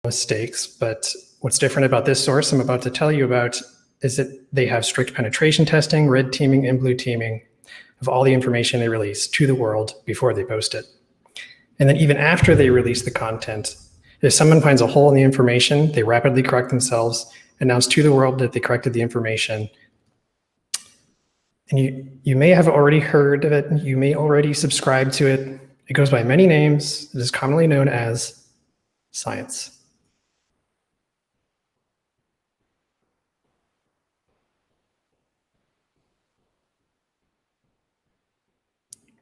mistakes, but what's different about this source I'm about to tell you about is that they have strict penetration testing, red teaming and blue teaming of all the information they release to the world before they post it. And then even after they release the content, if someone finds a hole in the information, they rapidly correct themselves, announce to the world that they corrected the information. And you may have already heard of it, you may already subscribe to it. It goes by many names. It is commonly known as science.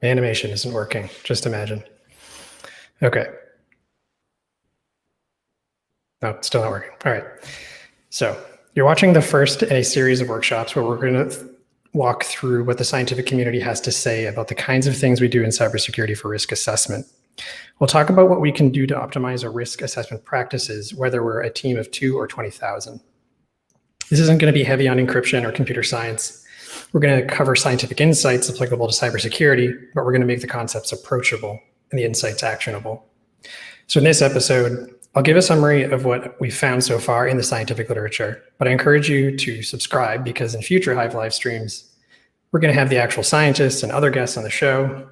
Animation isn't working, just imagine. Okay. No, it's still not working. All right. So you're watching the first in a series of workshops where we're going to walk through what the scientific community has to say about the kinds of things we do in cybersecurity for risk assessment. We'll talk about what we can do to optimize our risk assessment practices, whether we're a team of 2 or 20,000. This isn't going to be heavy on encryption or computer science. We're going to cover scientific insights applicable to cybersecurity, but we're going to make the concepts approachable and the insights actionable. So in this episode, I'll give a summary of what we've found so far in the scientific literature, but I encourage you to subscribe because in future Hive live streams, we're going to have the actual scientists and other guests on the show.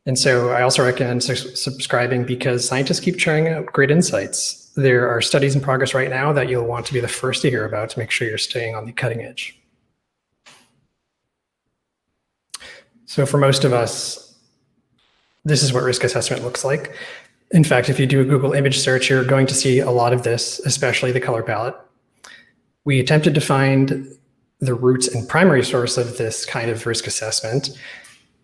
And so I also recommend subscribing because scientists keep churning out great insights. There are studies in progress right now that you'll want to be the first to hear about to make sure you're staying on the cutting edge. So for most of us, this is what risk assessment looks like. In fact, if you do a Google image search, you're going to see a lot of this, especially the color palette. We attempted to find the roots and primary source of this kind of risk assessment.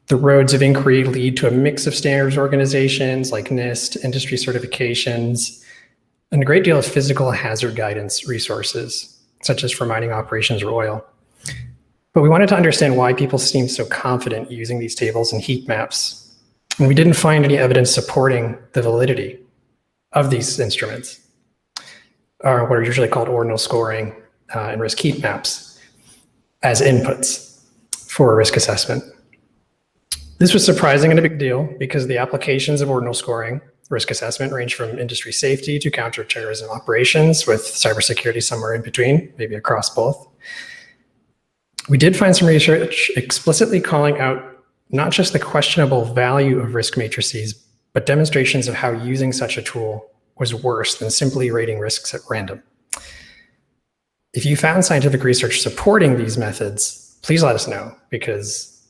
The roads of inquiry lead to a mix of standards organizations like NIST, industry certifications, and a great deal of physical hazard guidance resources, such as for mining operations or oil. But we wanted to understand why people seem so confident using these tables and heat maps. And we didn't find any evidence supporting the validity of these instruments, or what are usually called ordinal scoring and risk heat maps, as inputs for a risk assessment. This was surprising and a big deal because the applications of ordinal scoring risk assessment range from industry safety to counterterrorism operations, with cybersecurity somewhere in between, maybe across both. We did find some research explicitly calling out not just the questionable value of risk matrices, but demonstrations of how using such a tool was worse than simply rating risks at random. If you found scientific research supporting these methods, please let us know, because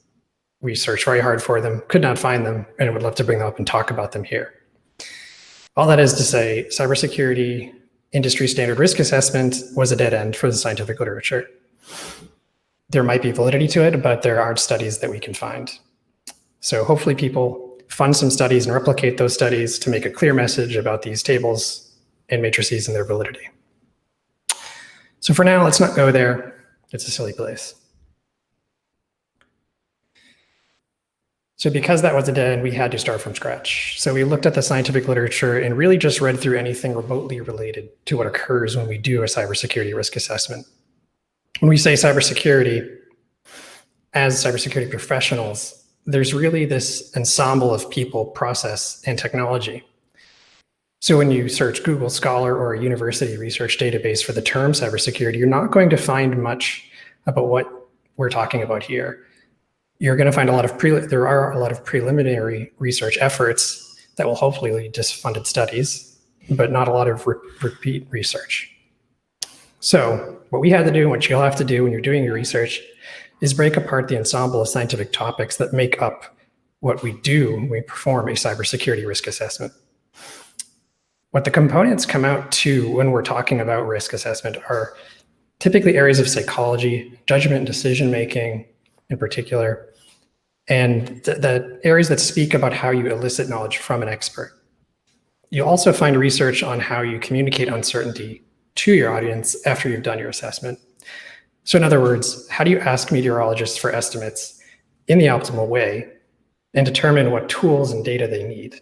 we searched very hard for them, could not find them, and I would love to bring them up and talk about them here. All that is to say, cybersecurity industry standard risk assessment was a dead end for the scientific literature. There might be validity to it, but there aren't studies that we can find. So hopefully people fund some studies and replicate those studies to make a clear message about these tables and matrices and their validity. So for now, let's not go there. It's a silly place. So because that was a dead end, we had to start from scratch. So we looked at the scientific literature and really just read through anything remotely related to what occurs when we do a cybersecurity risk assessment. When we say cybersecurity, as cybersecurity professionals, there's really this ensemble of people, process, and technology. So when you search Google Scholar or a university research database for the term cybersecurity, you're not going to find much about what we're talking about here. You're going to find there are a lot of preliminary research efforts that will hopefully lead to funded studies, but not a lot of repeat research. So what we had to do, and what you'll have to do when you're doing your research, is break apart the ensemble of scientific topics that make up what we do when we perform a cybersecurity risk assessment. What the components come out to when we're talking about risk assessment are typically areas of psychology, judgment and decision-making in particular, and the areas that speak about how you elicit knowledge from an expert. You'll also find research on how you communicate uncertainty to your audience after you've done your assessment. So in other words, how do you ask meteorologists for estimates in the optimal way and determine what tools and data they need?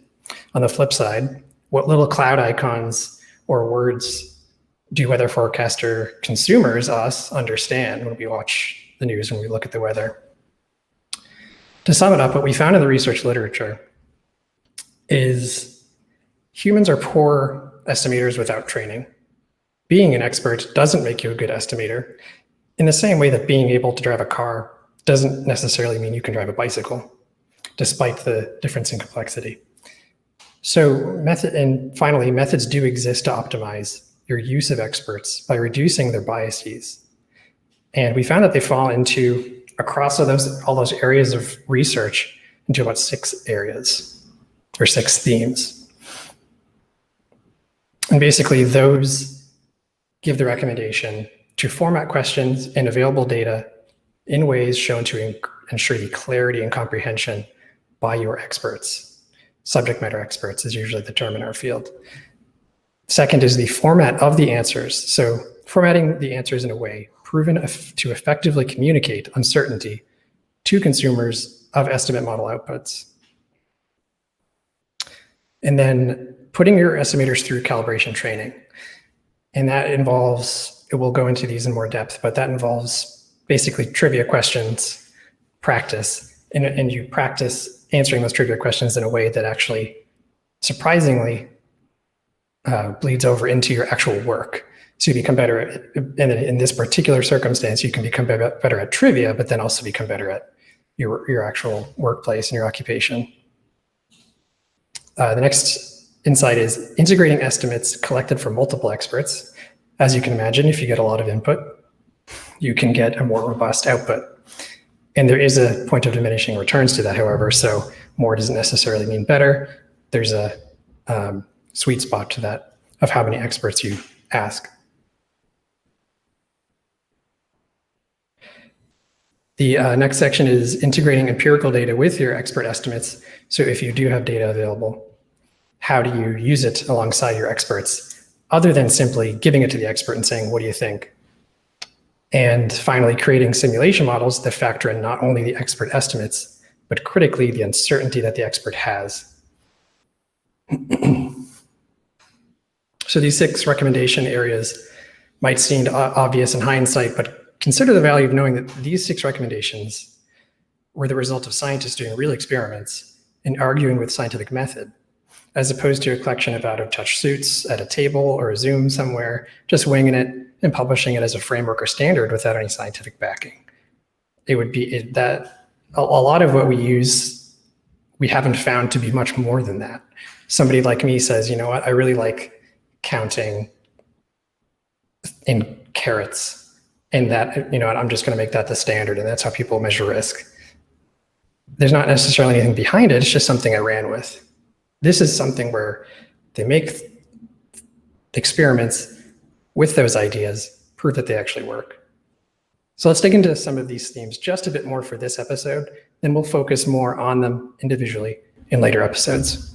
On the flip side, what little cloud icons or words do weather forecaster consumers, us, understand when we watch the news, when we look at the weather? To sum it up, what we found in the research literature is humans are poor estimators without training. Being an expert doesn't make you a good estimator, in the same way that being able to drive a car doesn't necessarily mean you can drive a bicycle, despite the difference in complexity. So finally, methods do exist to optimize your use of experts by reducing their biases. And we found that they fall into, across all those areas of research, into about 6 areas or 6 themes. And basically those give the recommendation to format questions and available data in ways shown to ensure the clarity and comprehension by your experts. Subject matter experts is usually the term in our field. Second is the format of the answers. So formatting the answers in a way proven to effectively communicate uncertainty to consumers of estimate model outputs. And then putting your estimators through calibration training. And that involves, we'll go into these in more depth, but that involves basically trivia questions, practice, and you practice answering those trivia questions in a way that actually surprisingly bleeds over into your actual work. So you become better at, in this particular circumstance, you can become better at trivia, but then also become better at your actual workplace and your occupation. The next insight is integrating estimates collected from multiple experts. As you can imagine, if you get a lot of input, you can get a more robust output. And there is a point of diminishing returns to that, however, so more doesn't necessarily mean better. There's a sweet spot to that of how many experts you ask. The next section is integrating empirical data with your expert estimates. So if you do have data available, how do you use it alongside your experts, other than simply giving it to the expert and saying, what do you think? And finally, creating simulation models that factor in not only the expert estimates, but critically the uncertainty that the expert has. So these 6 recommendation areas might seem obvious in hindsight, but consider the value of knowing that these 6 recommendations were the result of scientists doing real experiments and arguing with scientific method, as opposed to a collection of out-of-touch suits at a table or a Zoom somewhere, just winging it and publishing it as a framework or standard without any scientific backing. It would be that a lot of what we use, we haven't found to be much more than that. Somebody like me says, you know what, I really like counting in carats, and that, you know, I'm just going to make that the standard, and that's how people measure risk. There's not necessarily anything behind it, it's just something I ran with. This is something where they make experiments with those ideas, prove that they actually work. So let's dig into some of these themes just a bit more for this episode, then we'll focus more on them individually in later episodes.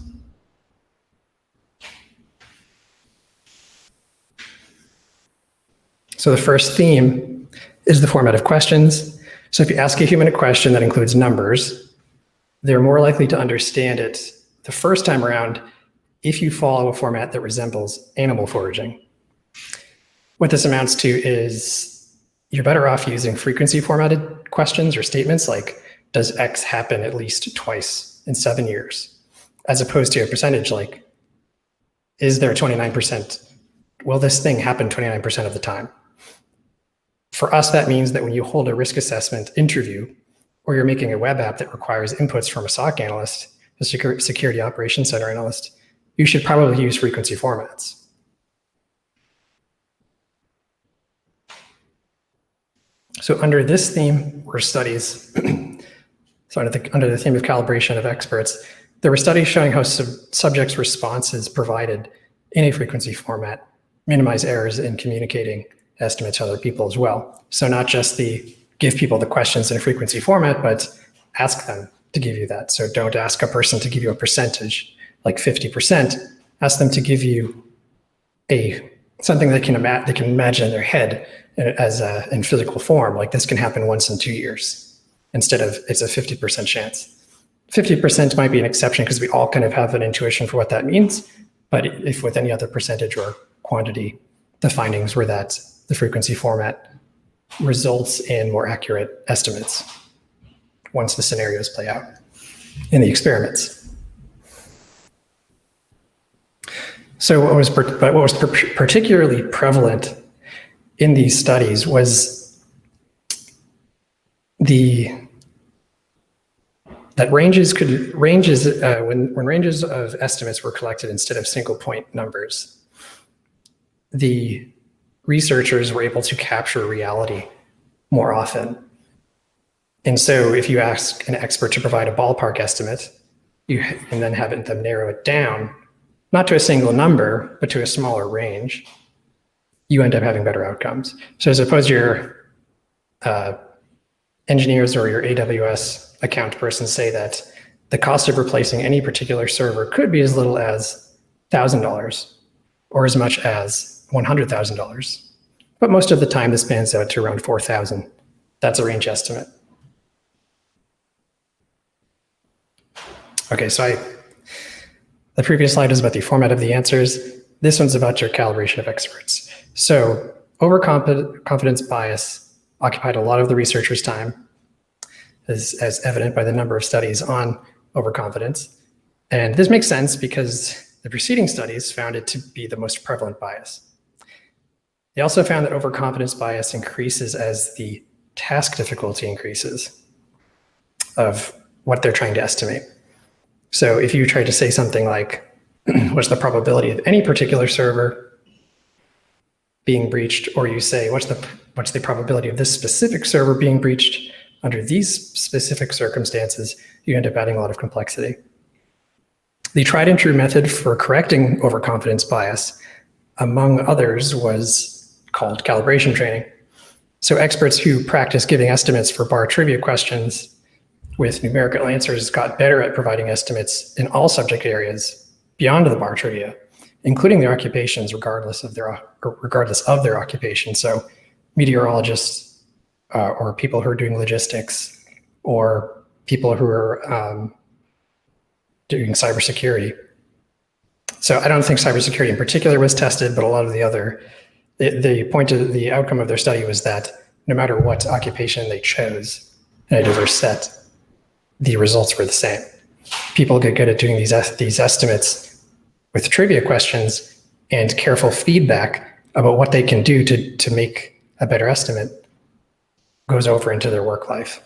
So the first theme is the format of questions. So if you ask a human a question that includes numbers, they're more likely to understand it the first time around if you follow a format that resembles animal foraging. What this amounts to is you're better off using frequency formatted questions or statements like, does X happen at least twice in 7 years? As opposed to a percentage like, is there 29%? Will this thing happen 29% of the time? For us, that means that when you hold a risk assessment interview, or you're making a web app that requires inputs from a SOC analyst, a security operations center analyst, you should probably use frequency formats. So under this theme were studies, so under the theme of calibration of experts, there were studies showing how subjects' responses provided in a frequency format minimize errors in communicating estimates to other people as well. So not just give people the questions in a frequency format, but ask them to give you that. So don't ask a person to give you a percentage, like 50%. Ask them to give you something they can imagine in their head as in physical form, like this can happen once in 2 years, instead of it's a 50% chance. 50% might be an exception because we all kind of have an intuition for what that means. But if with any other percentage or quantity, the findings were that the frequency format results in more accurate estimates once the scenarios play out in the experiments. So what was particularly prevalent in these studies was that ranges when ranges of estimates were collected instead of single point numbers, the researchers were able to capture reality more often. And so if you ask an expert to provide a ballpark estimate, and then have them narrow it down, not to a single number, but to a smaller range, you end up having better outcomes. So suppose your engineers or your AWS account person say that the cost of replacing any particular server could be as little as $1,000 or as much as $100,000. But most of the time, this spans out to around 4,000. That's a range estimate. Okay, so the previous slide was about the format of the answers. This one's about your calibration of experts. So overconfidence bias occupied a lot of the researchers' time, as evident by the number of studies on overconfidence. And this makes sense because the preceding studies found it to be the most prevalent bias. They also found that overconfidence bias increases as the task difficulty increases of what they're trying to estimate. So if you try to say something like, what's the probability of any particular server being breached, or you say, what's the probability of this specific server being breached under these specific circumstances, you end up adding a lot of complexity. The tried and true method for correcting overconfidence bias, among others, was called calibration training. So experts who practice giving estimates for bar trivia questions with numerical answers got better at providing estimates in all subject areas beyond the bar trivia, including their occupations, regardless of their occupation. So meteorologists or people who are doing logistics or people who are doing cybersecurity. So I don't think cybersecurity in particular was tested, but a lot of the other, the outcome of their study was that no matter what occupation they chose in a diverse set, the results were the same. People get good at doing these estimates with trivia questions and careful feedback about what they can do to make a better estimate goes over into their work life.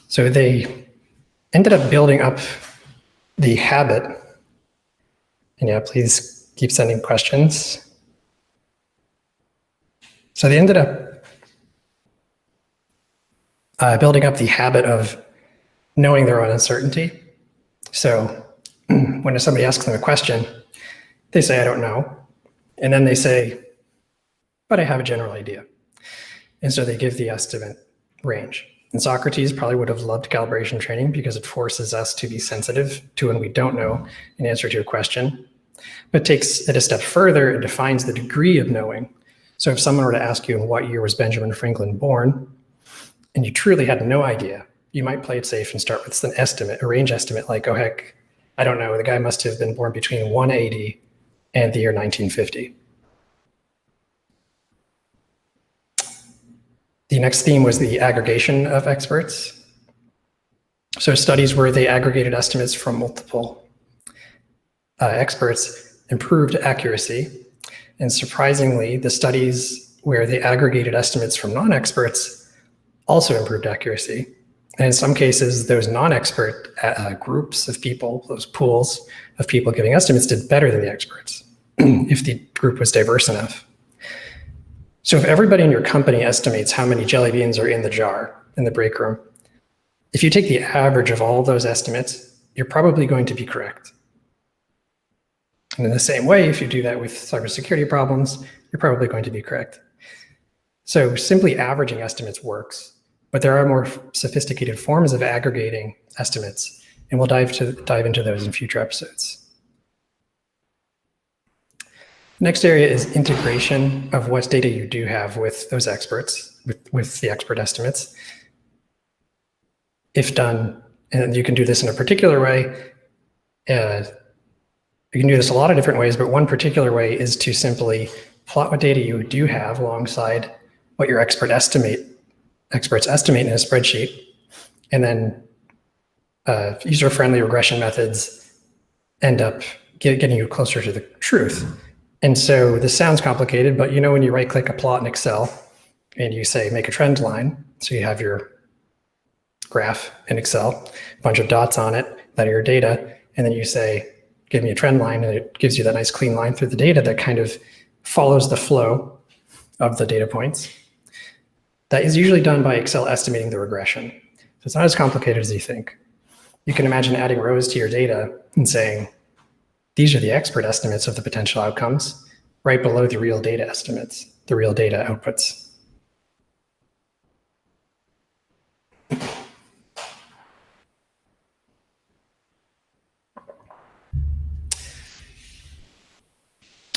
So they ended up building up the habit, and yeah, please keep sending questions. So they ended up building up the habit of knowing their own uncertainty. So when somebody asks them a question, they say, I don't know. And then they say, but I have a general idea. And so they give the estimate range. And Socrates probably would have loved calibration training because it forces us to be sensitive to when we don't know an answer to a question, but takes it a step further and defines the degree of knowing. So if someone were to ask you in what year was Benjamin Franklin born, and you truly had no idea, you might play it safe and start with an estimate, a range estimate, like, oh heck, I don't know, the guy must have been born between 180 and the year 1950. The next theme was the aggregation of experts. So studies where they aggregated estimates from multiple experts improved accuracy. And surprisingly, the studies where they aggregated estimates from non-experts also improved accuracy. And in some cases, those non-expert groups of people, those pools of people giving estimates did better than the experts if the group was diverse enough. So if everybody in your company estimates how many jelly beans are in the jar in the break room, if you take the average of all those estimates, you're probably going to be correct. And in the same way, if you do that with cybersecurity problems, you're probably going to be correct. So simply averaging estimates works, but there are more sophisticated forms of aggregating estimates, and we'll dive into those in future episodes. Next area is integration of what data you do have with those experts, with the expert estimates. If done, and you can do this in a particular way, you can do this a lot of different ways, but one particular way is to simply plot what data you do have alongside what your experts estimate in a spreadsheet, and then user-friendly regression methods end up getting you closer to the truth. And so this sounds complicated, but you know when you right-click a plot in Excel and you say make a trend line, so you have your graph in Excel, a bunch of dots on it that are your data, and then you say give me a trend line, and it gives you that nice clean line through the data that kind of follows the flow of the data points. That is usually done by Excel estimating the regression. So it's not as complicated as you think. You can imagine adding rows to your data and saying, these are the expert estimates of the potential outcomes, right below the real data estimates, the real data outputs.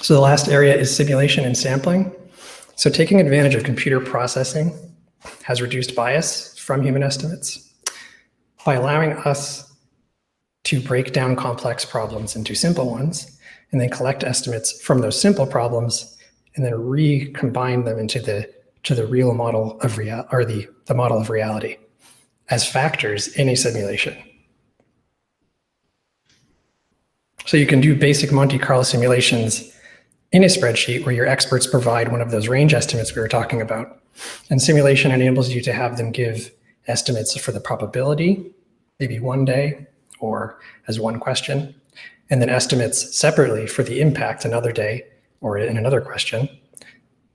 So the last area is simulation and sampling. So taking advantage of computer processing has reduced bias from human estimates by allowing us to break down complex problems into simple ones and then collect estimates from those simple problems and then recombine them into the real model of the model of reality as factors in a simulation. So you can do basic Monte Carlo simulations in a spreadsheet where your experts provide one of those range estimates we were talking about. And simulation enables you to have them give estimates for the probability, maybe one day or as one question, and then estimates separately for the impact another day or in another question,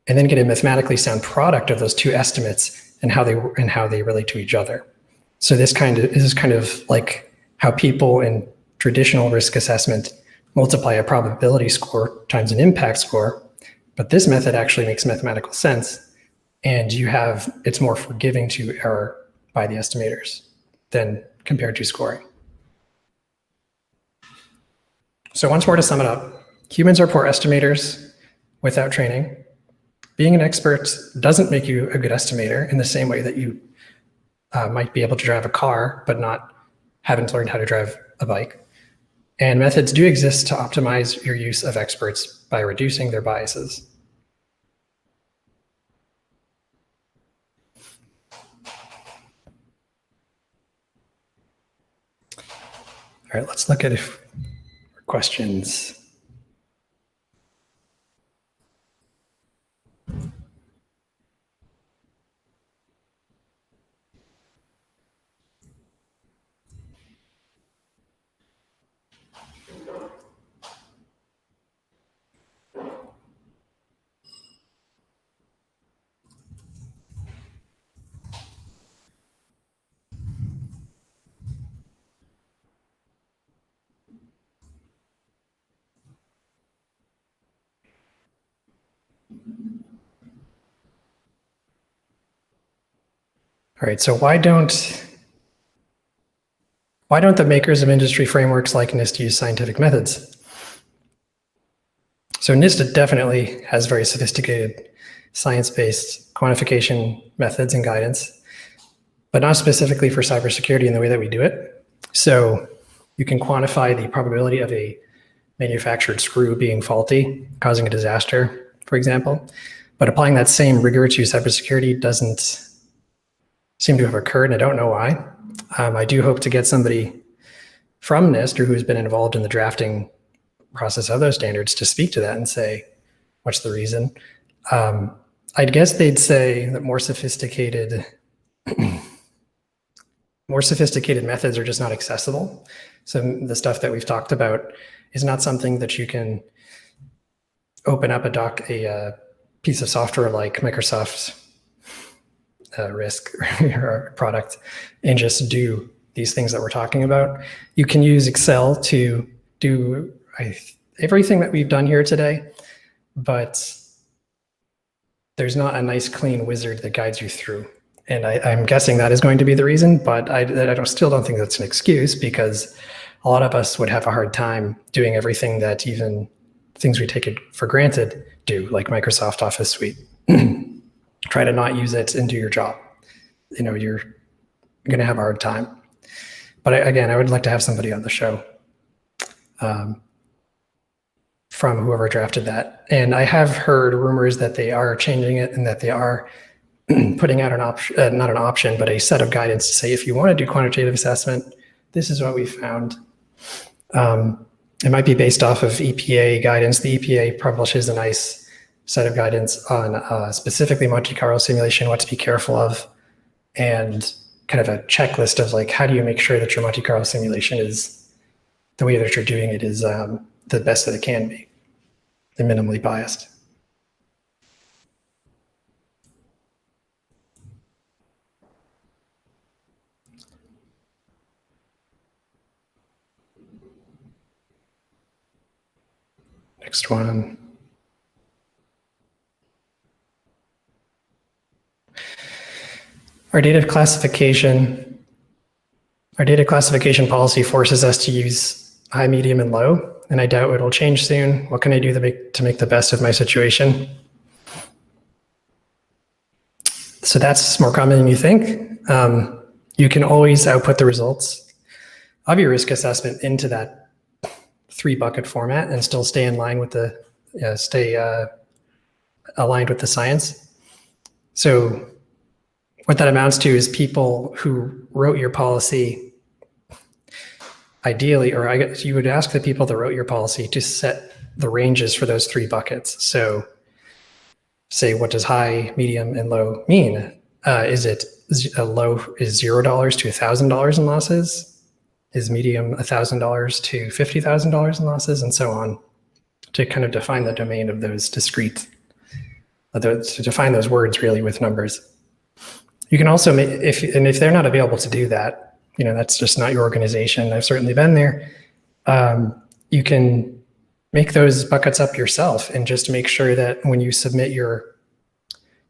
and then get a mathematically sound product of those two estimates and how they relate to each other. So this is kind of like how people in traditional risk assessment multiply a probability score times an impact score, but this method actually makes mathematical sense, and it's more forgiving to error by the estimators than compared to scoring. So once more to sum it up, humans are poor estimators without training. Being an expert doesn't make you a good estimator in the same way that you might be able to drive a car, but haven't learned how to drive a bike. And methods do exist to optimize your use of experts by reducing their biases. All right, let's look at questions. All right, so why don't the makers of industry frameworks like NIST use scientific methods? So NIST definitely has very sophisticated science-based quantification methods and guidance, but not specifically for cybersecurity in the way that we do it. So you can quantify the probability of a manufactured screw being faulty, causing a disaster, for example. But applying that same rigor to cybersecurity doesn't seem to have occurred, and I don't know why. I do hope to get somebody from NIST or who's been involved in the drafting process of those standards to speak to that and say, what's the reason? I'd guess they'd say that more sophisticated methods are just not accessible. So the stuff that we've talked about is not something that you can open up a piece of software like Microsoft's risk or product and just do these things that we're talking about. You can use Excel to do everything that we've done here today, but there's not a nice clean wizard that guides you through. And I'm guessing that is going to be the reason, but I still don't think that's an excuse, because a lot of us would have a hard time doing everything that even things we take it for granted do, like Microsoft Office Suite. Try to not use it and do your job. You're going to have a hard time. But again, I would like to have somebody on the show from whoever drafted that. And I have heard rumors that they are changing it and that they are putting out an option, not an option, but a set of guidance to say, if you want to do quantitative assessment, this is what we found. It might be based off of EPA guidance. The EPA publishes a nice set of guidance on specifically Monte Carlo simulation, what to be careful of, and kind of a checklist of like, how do you make sure that your Monte Carlo simulation is, the way that you're doing it is the best that it can be, and minimally biased. Next one. Our data classification policy forces us to use high, medium, and low, and I doubt it'll change soon. What can I do to make the best of my situation? So that's more common than you think. You can always output the results of your risk assessment into that 3-bucket format and still stay in line with the aligned with the science. So what that amounts to is people who wrote your policy, ideally, or I guess you would ask the people that wrote your policy to set the ranges for those 3 buckets. So say, what does high, medium, and low mean? Is it a low is $0 to $1,000 in losses? Is medium $1,000 to $50,000 in losses, and so on, to kind of define the domain of those discrete, to define those words really with numbers. You can also make, if they're not available to do that, that's just not your organization. I've certainly been there. You can make those buckets up yourself and just make sure that when you submit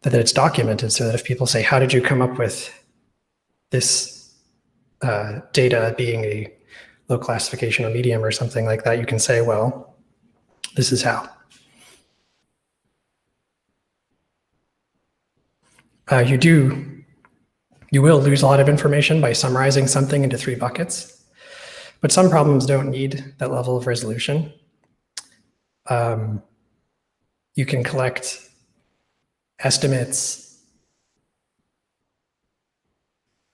that it's documented, so that if people say, how did you come up with this data being a low classification or medium or something like that, you can say, well, this is how. You will lose a lot of information by summarizing something into 3 buckets, but some problems don't need that level of resolution. You can collect estimates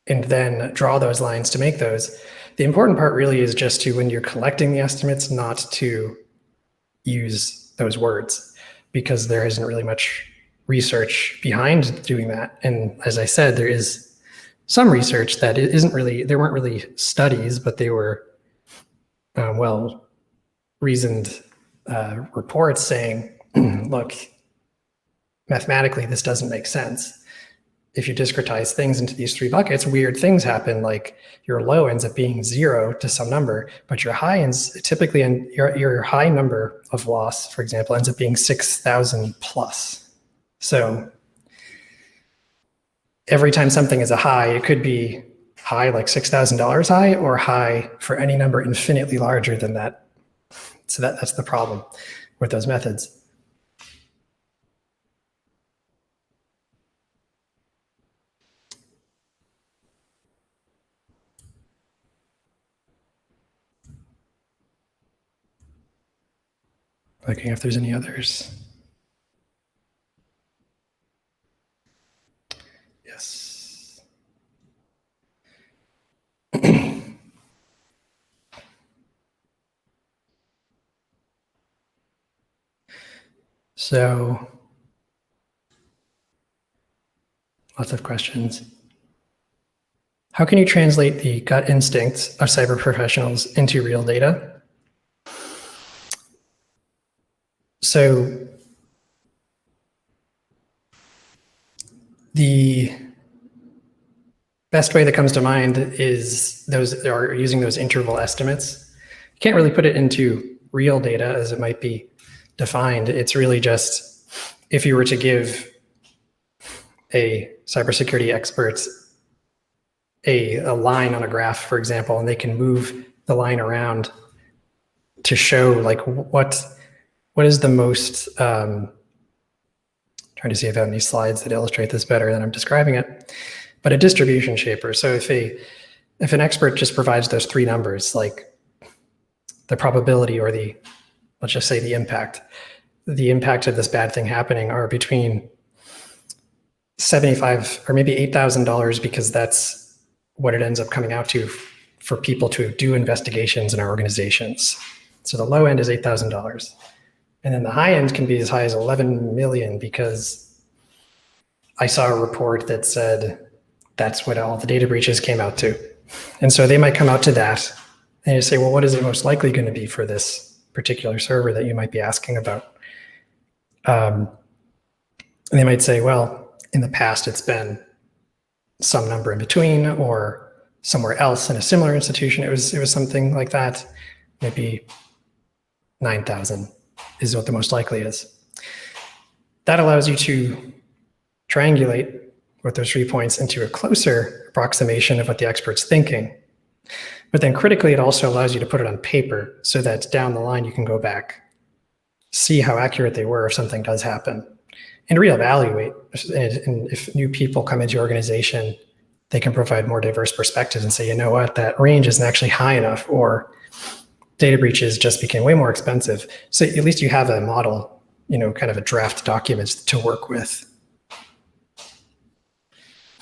and then draw those lines to make those. The important part really is just to, when you're collecting the estimates, not to use those words, because there isn't really much research behind doing that. And as I said, there is some research that there weren't really studies, but they were well-reasoned reports saying, look, mathematically, this doesn't make sense. If you discretize things into these 3 buckets, weird things happen, like your low ends up being 0 to some number, but your high ends typically, and your high number of loss, for example, ends up being 6,000 plus. So every time something is a high, it could be high like $6,000 high, or high for any number infinitely larger than that. So that's the problem with those methods. Looking if there's any others. Yes. So, lots of questions. How can you translate the gut instincts of cyber professionals into real data? So the best way that comes to mind is using those interval estimates. You can't really put it into real data as it might be defined. It's really just, if you were to give a cybersecurity expert a line on a graph, for example, and they can move the line around to show like what is the most, trying to see if I have any slides that illustrate this better than I'm describing it, but a distribution shaper. So if an expert just provides those 3 numbers, like the probability or let's just say the impact of this bad thing happening are between $75 or maybe $8,000, because that's what it ends up coming out to for people to do investigations in our organizations. So the low end is $8,000. And then the high end can be as high as 11 million, because I saw a report that said that's what all the data breaches came out to. And so they might come out to that, and you say, well, what is it most likely going to be for this particular server that you might be asking about? And they might say, well, in the past, it's been some number in between, or somewhere else in a similar institution, it was something like that. Maybe 9,000 is what the most likely is. That allows you to triangulate with those 3 points into a closer approximation of what the expert's thinking. But then critically, it also allows you to put it on paper so that down the line you can go back, see how accurate they were if something does happen, and reevaluate. And if new people come into your organization, they can provide more diverse perspectives and say, you know what, that range isn't actually high enough, or data breaches just became way more expensive. So at least you have a model, kind of a draft document to work with.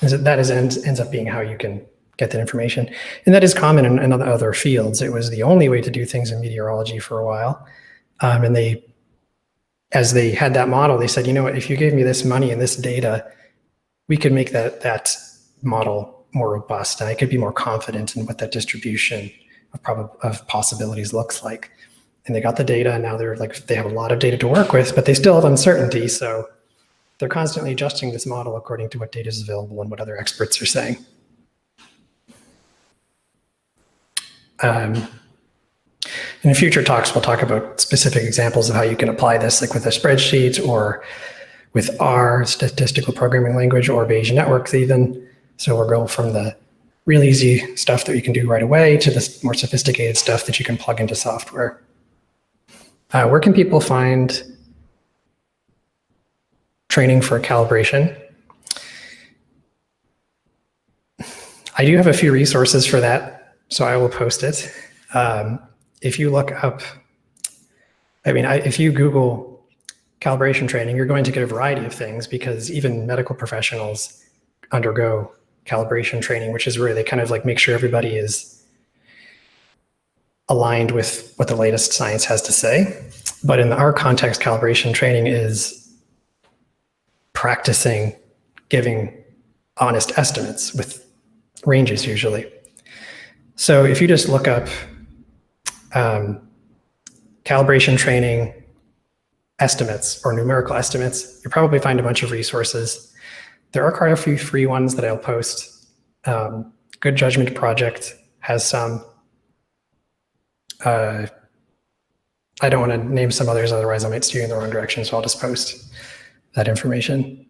That ends up being how you can get that information. And that is common in other fields. It was the only way to do things in meteorology for a while. And as they had that model, they said, you know what, if you gave me this money and this data, we could make that model more robust, and I could be more confident in what that distribution of possibilities looks like. And they got the data, and now they have a lot of data to work with, but they still have uncertainty. So they're constantly adjusting this model according to what data is available and what other experts are saying. In future talks, we'll talk about specific examples of how you can apply this, like with a spreadsheet or with R, statistical programming language, or Bayesian networks even. So we'll go from the real easy stuff that you can do right away to the more sophisticated stuff that you can plug into software. Where can people find training for calibration? I do have a few resources for that, so I will post it. If you look up, if you Google calibration training, you're going to get a variety of things, because even medical professionals undergo calibration training, which is where they kind of make sure everybody is aligned with what the latest science has to say. But in our context, calibration training is practicing giving honest estimates with ranges usually. So if you just look up calibration training estimates or numerical estimates, you'll probably find a bunch of resources. There are quite a few free ones that I'll post. Good Judgment Project has some. I don't want to name some others, otherwise I might steer you in the wrong direction, so I'll just post that information.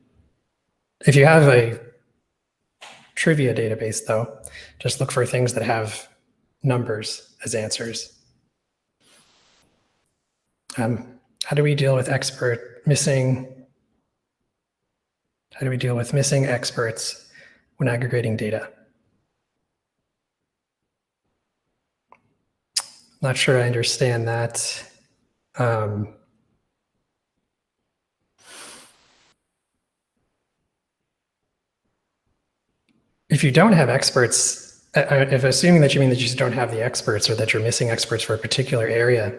If you have a trivia database, though, just look for things that have numbers as answers. How do we deal with missing experts when aggregating data? Not sure I understand that. If you don't have experts, if assuming that you mean that you just don't have the experts, or that you're missing experts for a particular area,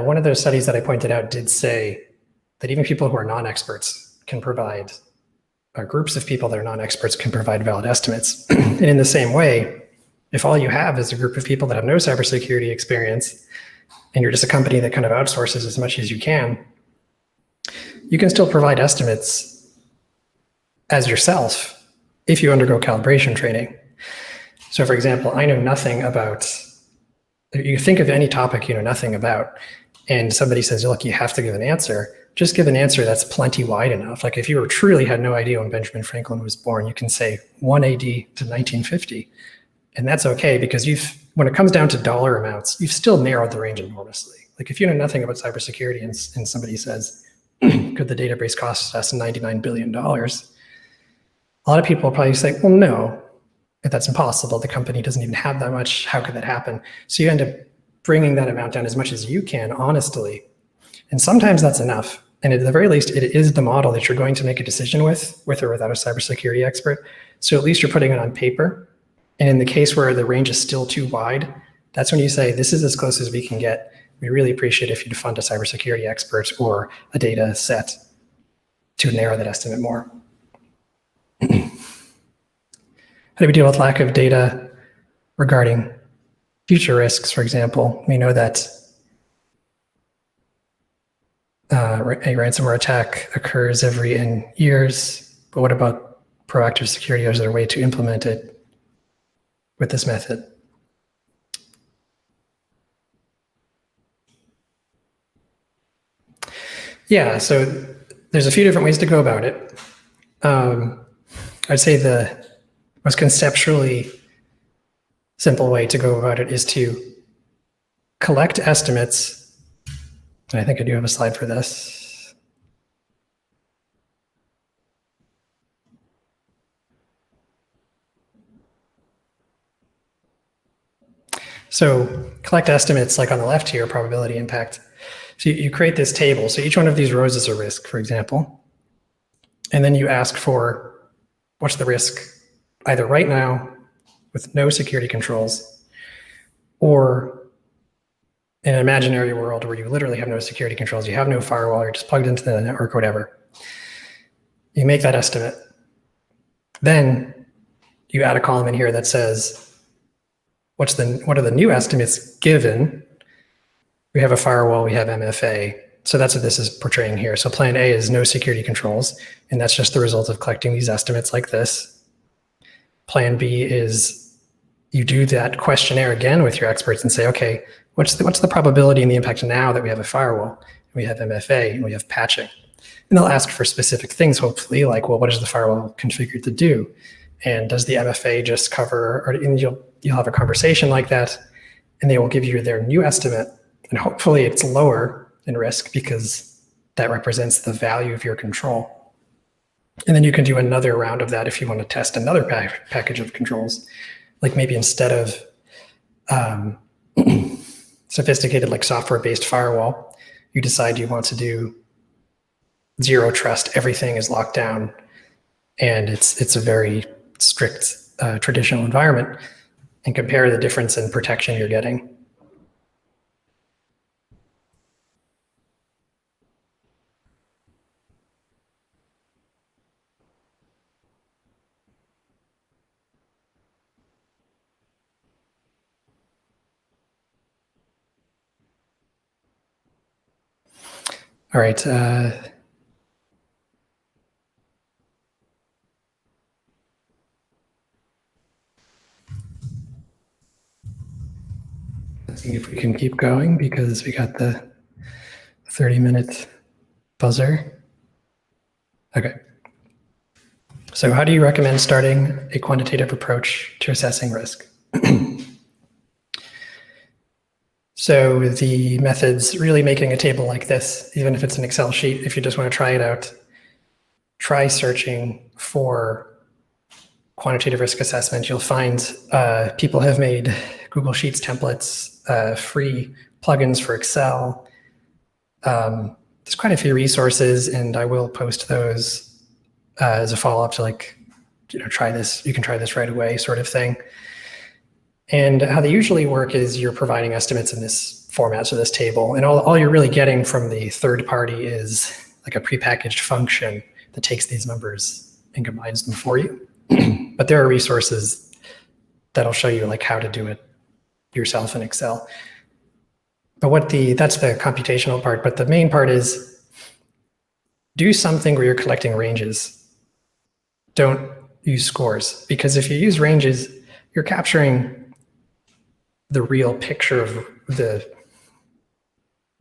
one of those studies that I pointed out did say that even people who are non-experts can provide, or groups of people that are non-experts can provide valid estimates. And in the same way, if all you have is a group of people that have no cybersecurity experience, and you're just a company that kind of outsources as much as you can still provide estimates as yourself if you undergo calibration training. So for example, I know nothing about, you think of any topic you know nothing about, and somebody says, look, you have to give an answer. Just give an answer that's plenty wide enough. Like if you truly had no idea when Benjamin Franklin was born, you can say 1 AD to 1950. And that's okay, because when it comes down to dollar amounts, you've still narrowed the range enormously. Like if you know nothing about cybersecurity and somebody says, could the database cost us $99 billion? A lot of people will probably say, well, no, that's impossible. The company doesn't even have that much. How could that happen? So you end up bringing that amount down as much as you can, honestly. And sometimes that's enough. And at the very least, it is the model that you're going to make a decision with or without a cybersecurity expert. So at least you're putting it on paper. And in the case where the range is still too wide, That's when you say, this is as close as we can get. We really appreciate if you'd fund a cybersecurity expert or a data set to narrow that estimate more. How do we deal with lack of data regarding future risks, for example? We know that a ransomware attack occurs every N years, but what about proactive security? Is there a way to implement it with this method? Yeah, so there's a few different ways to go about it. I'd say the most conceptually simple way to go about it is to collect estimates. And I think I do have a slide for this. So collect estimates, like on the left here, probability impact. So you create this table. So each one of these rows is a risk, for example. And then you ask for what's the risk either right now with no security controls, or in an imaginary world where you literally have no security controls, you have no firewall, you're just plugged into the network or whatever. You make that estimate. Then you add a column in here that says, what are the new estimates given? We have a firewall, we have MFA. So that's what this is portraying here. So plan A is no security controls, and that's just the result of collecting these estimates like this. Plan B is you do that questionnaire again with your experts and say, okay, what's the probability and the impact now that we have a firewall, we have MFA, and we have patching? And they'll ask for specific things, hopefully, like, well, what is the firewall configured to do? And does the MFA just cover, and you'll have a conversation like that, and they will give you their new estimate. And hopefully it's lower in risk because that represents the value of your control. And then you can do another round of that if you want to test another package of controls. Like maybe instead of sophisticated like software-based firewall, you decide you want to do zero trust, everything is locked down, and it's a very strict traditional environment, and compare the difference in protection you're getting. All right. Let's see if we can keep going because we got the 30-minute buzzer. Okay. So how do you recommend starting a quantitative approach to assessing risk? So the method's really making a table like this, even if it's an Excel sheet, if you just want to try it out, try searching for quantitative risk assessment. You'll find people have made Google Sheets templates, free plugins for Excel. There's quite a few resources, and I will post those as a follow-up to, like, try this, you can try this right away sort of thing. And how they usually work is you're providing estimates in this format, so this table, and all you're really getting from the third party is like a prepackaged function that takes these numbers and combines them for you. But there are resources that'll show you like how to do it yourself in Excel. But that's the computational part, but the main part is do something where you're collecting ranges. Don't use scores, because if you use ranges, you're capturing the real picture of the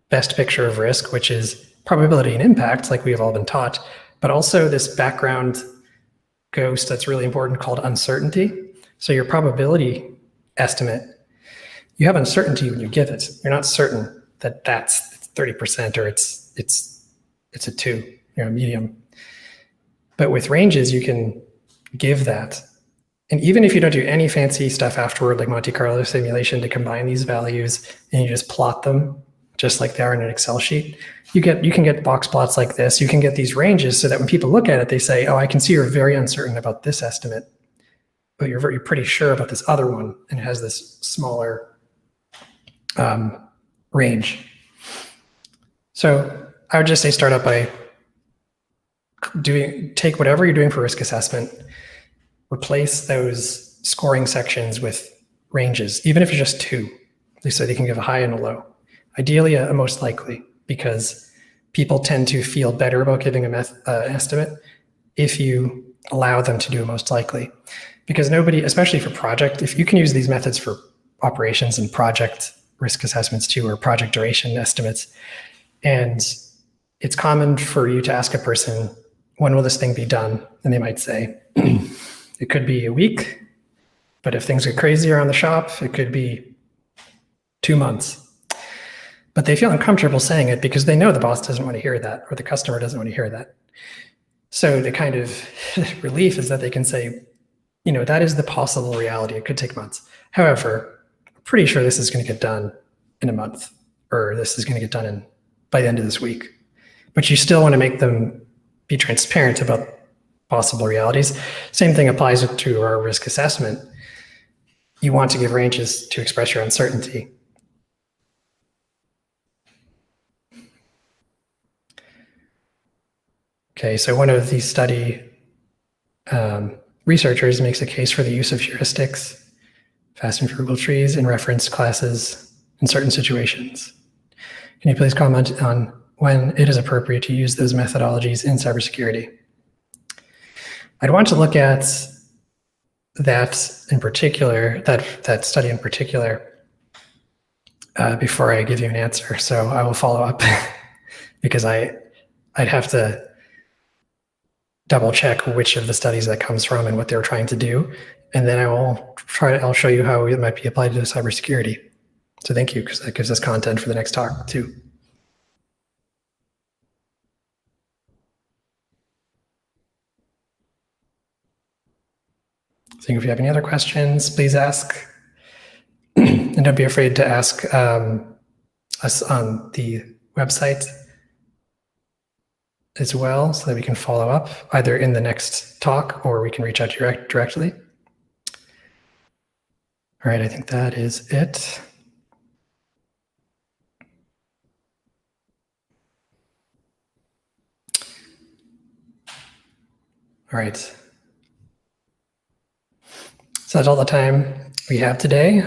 best picture of risk, which is probability and impact, like we've all been taught, but also this background ghost that's really important called uncertainty. So your probability estimate, you have uncertainty when you give it. You're not certain that that's 30% or it's a 2, a medium. But with ranges, you can give that. And even if you don't do any fancy stuff afterward, like Monte Carlo simulation to combine these values, and you just plot them just like they are in an Excel sheet, you can get box plots like this. You can get these ranges so that when people look at it, they say, oh, I can see you're very uncertain about this estimate, but you're pretty sure about this other one, and it has this smaller range. So I would just say start out by take whatever you're doing for risk assessment, replace those scoring sections with ranges, even if it's just two, so they can give a high and a low. Ideally, a most likely, because people tend to feel better about giving an estimate if you allow them to do a most likely. Because nobody, especially for project, if you can use these methods for operations and project risk assessments too, or project duration estimates, and it's common for you to ask a person, when will this thing be done? And they might say, it could be a week, but if things get crazy around the shop, it could be 2 months. But they feel uncomfortable saying it because they know the boss doesn't want to hear that, or the customer doesn't want to hear that. So the kind of relief is that they can say, that is the possible reality. It could take months. However, I'm pretty sure this is going to get done in a month, or this is going to get done by the end of this week. But you still want to make them be transparent about possible realities. Same thing applies to our risk assessment. You want to give ranges to express your uncertainty. Okay, so one of these study researchers makes a case for the use of heuristics, fast and frugal trees, in reference classes in certain situations. Can you please comment on when it is appropriate to use those methodologies in cybersecurity? I'd want to look at that in particular, that study in particular, before I give you an answer. So I will follow up because I'd have to double check which of the studies that comes from and what they were trying to do. And then I'll show you how it might be applied to cybersecurity. So thank you, because that gives us content for the next talk too. So if you have any other questions, please ask. And don't be afraid to ask us on the website as well, so that we can follow up either in the next talk or we can reach out directly. All right, I think that is it. All right. So that's all the time we have today.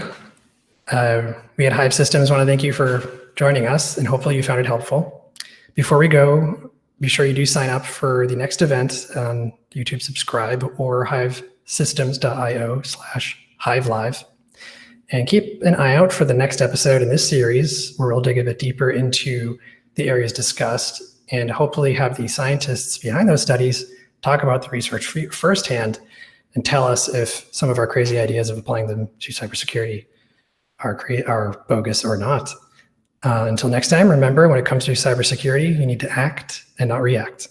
We at Hive Systems want to thank you for joining us, and hopefully you found it helpful. Before we go, be sure you do sign up for the next event on YouTube Subscribe or hivesystems.io/HiveLive. And keep an eye out for the next episode in this series, where we'll dig a bit deeper into the areas discussed and hopefully have the scientists behind those studies talk about the research firsthand and tell us if some of our crazy ideas of applying them to cybersecurity are bogus or not. Until next time, remember, when it comes to cybersecurity, you need to act and not react.